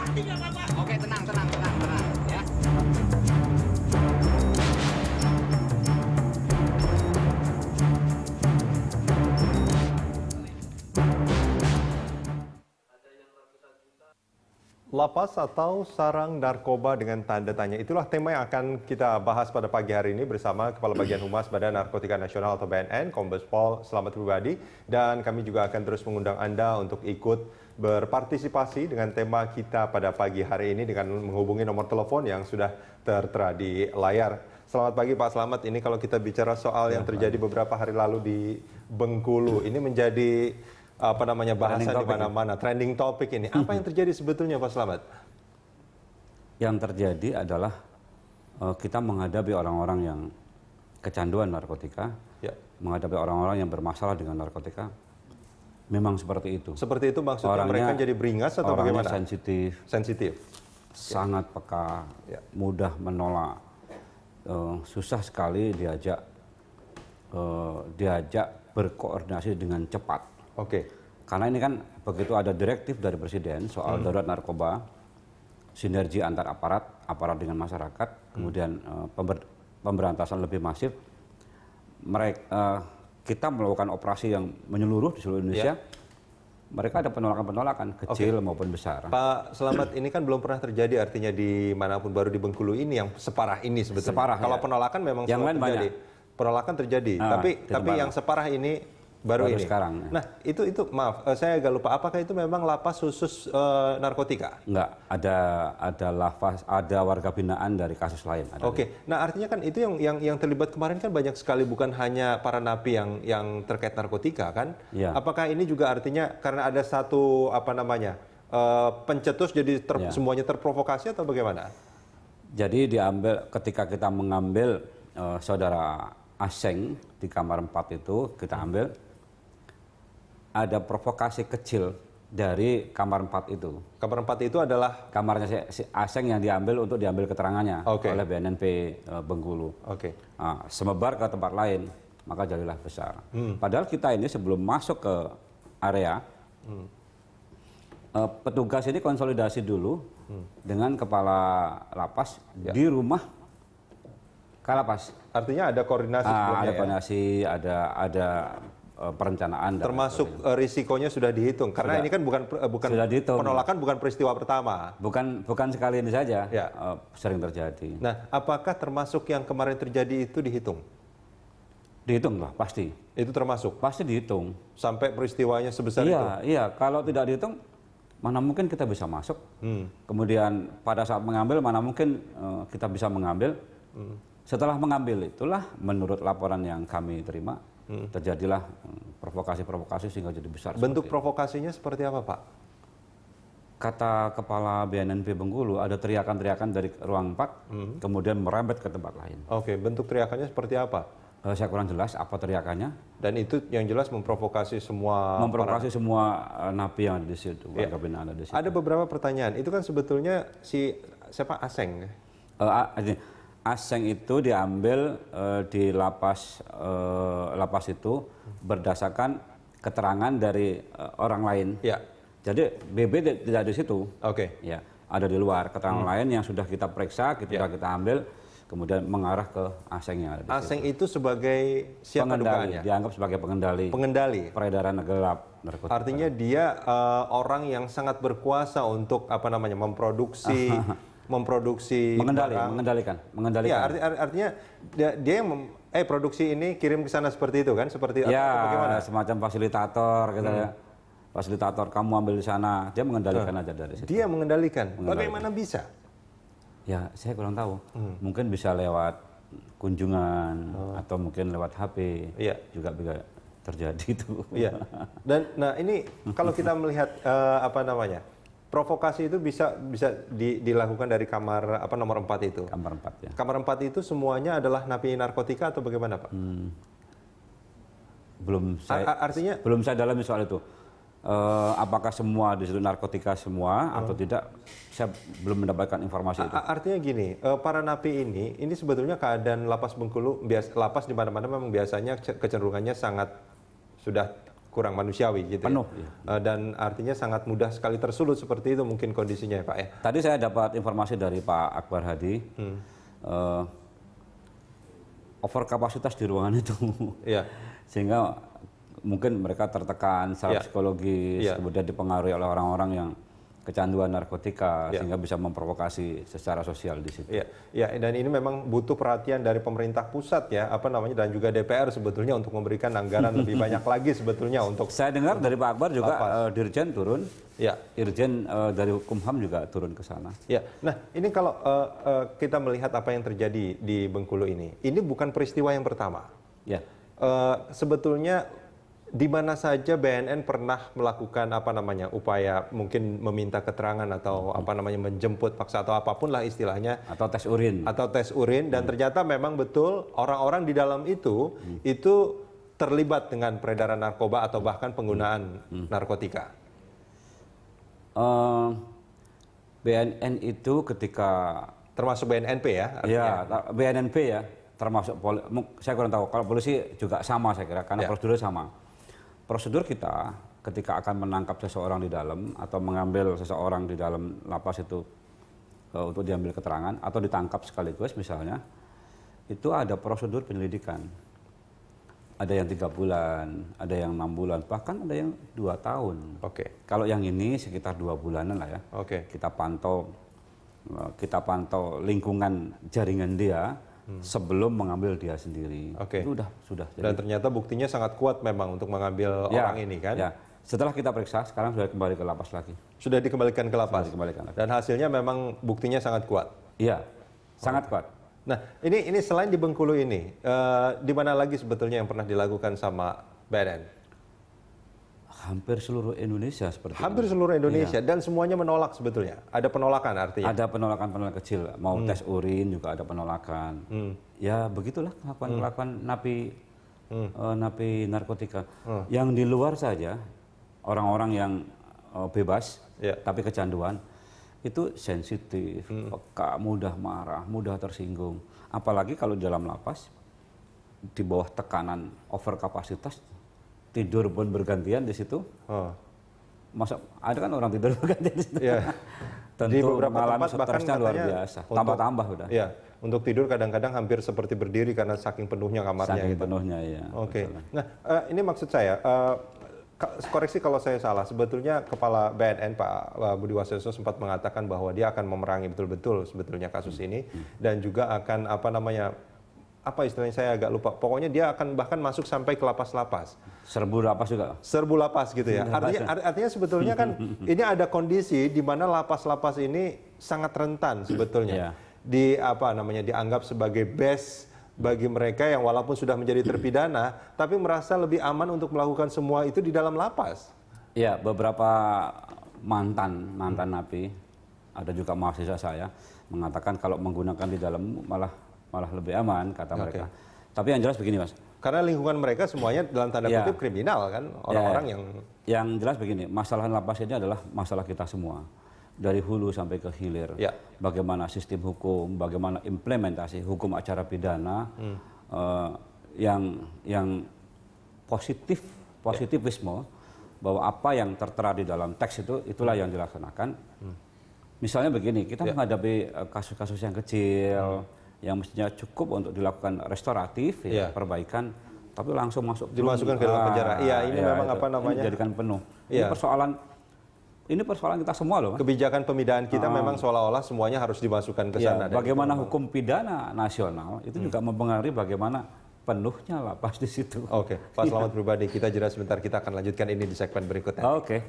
Oke, tenang, tenang, tenang, tenang, ya. Lapas atau sarang narkoba dengan tanda tanya, itulah tema yang akan kita bahas pada pagi hari ini bersama Kepala Bagian Humas Badan Narkotika Nasional atau BNN, Kombes Pol Slamet Pribadi. Dan kami juga akan terus mengundang Anda untuk ikut berpartisipasi dengan tema kita pada pagi hari ini dengan menghubungi nomor telepon yang sudah tertera di layar. Selamat pagi Pak Slamet, ini kalau kita bicara soal yang terjadi beberapa hari lalu di Bengkulu, ini menjadi bahasan di mana-mana, trending topik ini. Apa yang terjadi sebetulnya Pak Slamet? Yang terjadi adalah kita menghadapi orang-orang yang kecanduan narkotika, menghadapi orang-orang yang bermasalah dengan narkotika. Memang seperti itu. Seperti itu maksudnya mereka jadi beringas atau bagaimana? Sensitif. Sensitif. Sangat peka, mudah menolak, susah sekali diajak berkoordinasi dengan cepat. Oke. Karena ini kan begitu ada direktif dari Presiden soal darurat narkoba, sinergi antar aparat dengan masyarakat, kemudian pemberantasan lebih masif. Kita melakukan operasi yang menyeluruh di seluruh Indonesia. Mereka ada penolakan-penolakan kecil maupun besar. Pak Slamet, ini kan belum pernah terjadi artinya di manapun, baru di Bengkulu ini yang separah ini sebetulnya. Separah, kalau penolakan memang yang lain terjadi. Banyak. Penolakan terjadi, tapi yang separah ini baru ini. Sekarang. Nah, itu maaf, saya agak lupa. Apakah itu memang lapas khusus narkotika? Enggak, ada lapas, ada warga binaan dari kasus lain. Oke. Nah, artinya kan itu yang terlibat kemarin kan banyak sekali, bukan hanya para napi yang terkait narkotika kan? Ya. Apakah ini juga artinya karena ada satu pencetus jadi semuanya terprovokasi atau bagaimana? Jadi diambil ketika kita mengambil saudara Aseng di kamar 4 itu kita ambil. Ada provokasi kecil dari kamar 4 itu. Kamar 4 itu adalah kamarnya si Aseng yang diambil keterangannya oleh BNNP Bengkulu. Semebar ke tempat lain, maka jadilah besar. Padahal kita ini sebelum masuk ke area, petugas ini konsolidasi dulu dengan kepala lapas di rumah Kalapas. Artinya ada koordinasi sebelumnya. Ada koordinasi, ada perencanaan, termasuk risikonya sudah dihitung karena ini kan bukan penolakan, bukan peristiwa pertama, bukan sekali ini saja, sering terjadi. Nah, apakah termasuk yang kemarin terjadi itu dihitung lah, pasti itu termasuk, pasti dihitung sampai peristiwanya sebesar itu. Iya, kalau tidak dihitung mana mungkin kita bisa masuk, kemudian pada saat mengambil mana mungkin kita bisa mengambil. Setelah mengambil itulah menurut laporan yang kami terima terjadilah provokasi-provokasi sehingga jadi besar. Bentuk provokasinya seperti apa, Pak? Kata Kepala BNNP Bengkulu ada teriakan-teriakan dari ruang 4 kemudian merembet ke tempat lain. Oke, bentuk teriakannya seperti apa? Saya kurang jelas apa teriakannya. Dan itu yang jelas memprovokasi semua napi yang ada di situ, warga binaan ada di situ. Ada beberapa pertanyaan. Itu kan sebetulnya siapa Aseng? Aseng itu diambil di lapas itu berdasarkan keterangan dari orang lain. Ya. Jadi BB tidak di situ. Oke. Ya, ada di luar keterangan lain yang sudah kita periksa, kita ambil, kemudian mengarah ke Aseng yang ada di Aseng situ. itu sebagai siapa dugaannya? Dianggap sebagai pengendali. Peredaran gelap narkotika. Artinya dia orang yang sangat berkuasa untuk memproduksi mengendalikan. Ya, artinya dia yang produksi ini kirim ke sana seperti itu kan, seperti ya, bagaimana? Semacam fasilitator gitu ya. Fasilitator, kamu ambil di sana, dia mengendalikan aja dari situ. Dia mengendalikan. Bagaimana bisa? Ya, saya kurang tahu. Mungkin bisa lewat kunjungan atau mungkin lewat HP. Juga bisa terjadi itu. Iya. Dan nah ini kalau kita melihat provokasi itu bisa dilakukan dari kamar nomor 4 itu. Kamar 4 ya. Kamar 4 itu semuanya adalah napi narkotika atau bagaimana, Pak? Belum saya dalami soal itu. Apakah semua di situ narkotika semua atau tidak? Saya belum mendapatkan informasi itu. Artinya gini, para napi ini sebetulnya keadaan lapas Bengkulu, lapas di mana-mana memang biasanya kecenderungannya sangat sudah kurang manusiawi gitu. Penuh, ya. Dan artinya sangat mudah sekali tersulut seperti itu mungkin kondisinya ya Pak ya. Tadi saya dapat informasi dari Pak Akbar Hadi, over kapasitas di ruangan itu, Iya. sehingga mungkin mereka tertekan secara Iya. psikologis, Iya. kemudian dipengaruhi oleh orang-orang yang kecanduan narkotika, Iya. sehingga bisa memprovokasi secara sosial di situ. Ya, ya, dan ini memang butuh perhatian dari pemerintah pusat ya, dan juga DPR sebetulnya untuk memberikan anggaran lebih banyak lagi sebetulnya untuk. Saya dengar dari Pak Akbar juga Dirjen turun, Ya, Irjen dari Hukumham juga turun ke sana. ya. Nah, ini kalau kita melihat apa yang terjadi di Bengkulu ini bukan peristiwa yang pertama. Ya, Sebetulnya di mana saja BNN pernah melakukan upaya mungkin meminta keterangan atau menjemput paksa atau apapun lah istilahnya. atau tes urin. Atau tes urin dan ternyata memang betul orang-orang di dalam itu terlibat dengan peredaran narkoba atau bahkan penggunaan narkotika. BNN itu ketika Termasuk BNNP ya? ya BNNP ya termasuk saya kurang tahu kalau polisi juga sama saya kira karena Ya. prosedurnya sama. Prosedur kita ketika akan menangkap seseorang di dalam atau mengambil seseorang di dalam lapas itu untuk diambil keterangan atau ditangkap sekaligus misalnya itu ada prosedur penyelidikan. Ada yang 3 bulan, ada yang 6 bulan, bahkan ada yang 2 tahun. Oke. Kalau yang ini sekitar 2 bulanan lah ya. Oke. Kita pantau lingkungan jaringan dia sebelum mengambil dia sendiri. Oke. Itu sudah. Dan ternyata buktinya sangat kuat memang untuk mengambil orang ini kan? Ya. Setelah kita periksa, sekarang sudah kembali ke lapas lagi. Sudah dikembalikan ke lapas. Sudah dikembalikan lagi. Dan hasilnya memang buktinya sangat kuat. Iya, sangat kuat. Nah, ini selain di Bengkulu ini, di mana lagi sebetulnya yang pernah dilakukan sama BNN? Hampir seluruh Indonesia seperti Hampir itu. seluruh Indonesia dan semuanya menolak sebetulnya. Ada penolakan artinya. Ada penolakan kecil, mau tes urin juga ada penolakan. Ya begitulah kelakuan napi narkotika. Yang di luar saja orang-orang yang bebas Ya. tapi kecanduan itu sensitif, peka, mudah marah, mudah tersinggung. Apalagi kalau di dalam lapas di bawah tekanan over kapasitas tidur pun bergantian di situ. Oh. Masa ada kan orang tidur bergantian di situ. Ya. Tentu Di beberapa mengalami tempat bahkan stresnya luar katanya biasa. untuk- Tambah-tambah udah. Ya, untuk tidur kadang-kadang hampir seperti berdiri karena saking penuhnya kamarnya Saking gitu. penuhnya ya. Oke. betul. Nah, ini maksud saya, koreksi kalau saya salah. Sebetulnya Kepala BNN Pak Budi Waseso sempat mengatakan bahwa dia akan memerangi betul-betul sebetulnya kasus ini dan juga akan apa istilahnya saya agak lupa. Pokoknya dia akan bahkan masuk sampai ke lapas-lapas. Serbu lapas juga. Serbu lapas gitu ya. Artinya sebetulnya kan ini ada kondisi di mana lapas-lapas ini sangat rentan sebetulnya. Dianggap sebagai best bagi mereka yang walaupun sudah menjadi terpidana tapi merasa lebih aman untuk melakukan semua itu di dalam lapas. Ya, beberapa mantan napi, ada juga mahasiswa saya mengatakan kalau menggunakan di dalam malah lebih aman kata mereka. Tapi yang jelas begini Mas. Karena lingkungan mereka semuanya dalam tanda Ya. kutip kriminal kan, orang-orang yang jelas begini, masalah lapas ini adalah masalah kita semua. Dari hulu sampai ke hilir. Ya. Bagaimana sistem hukum, bagaimana implementasi hukum acara pidana yang positivisme bahwa apa yang tertera di dalam teks itu itulah yang dilaksanakan. Misalnya begini, kita menghadapi kasus-kasus yang kecil yang mestinya cukup untuk dilakukan restoratif, perbaikan, tapi langsung dimasukkan ke dalam penjara. Iya, ini memang ini dijadikan penuh. Iya. Ini persoalan kita semua loh. kebijakan pemindahan kita memang seolah-olah semuanya harus dimasukkan ke sana. Ya, bagaimana hukum pidana nasional itu juga mempengaruhi bagaimana penuhnya lapas di situ. Oke, Pak Selamat Pribadi, kita jeda sebentar, kita akan lanjutkan ini di segmen berikutnya. Oke.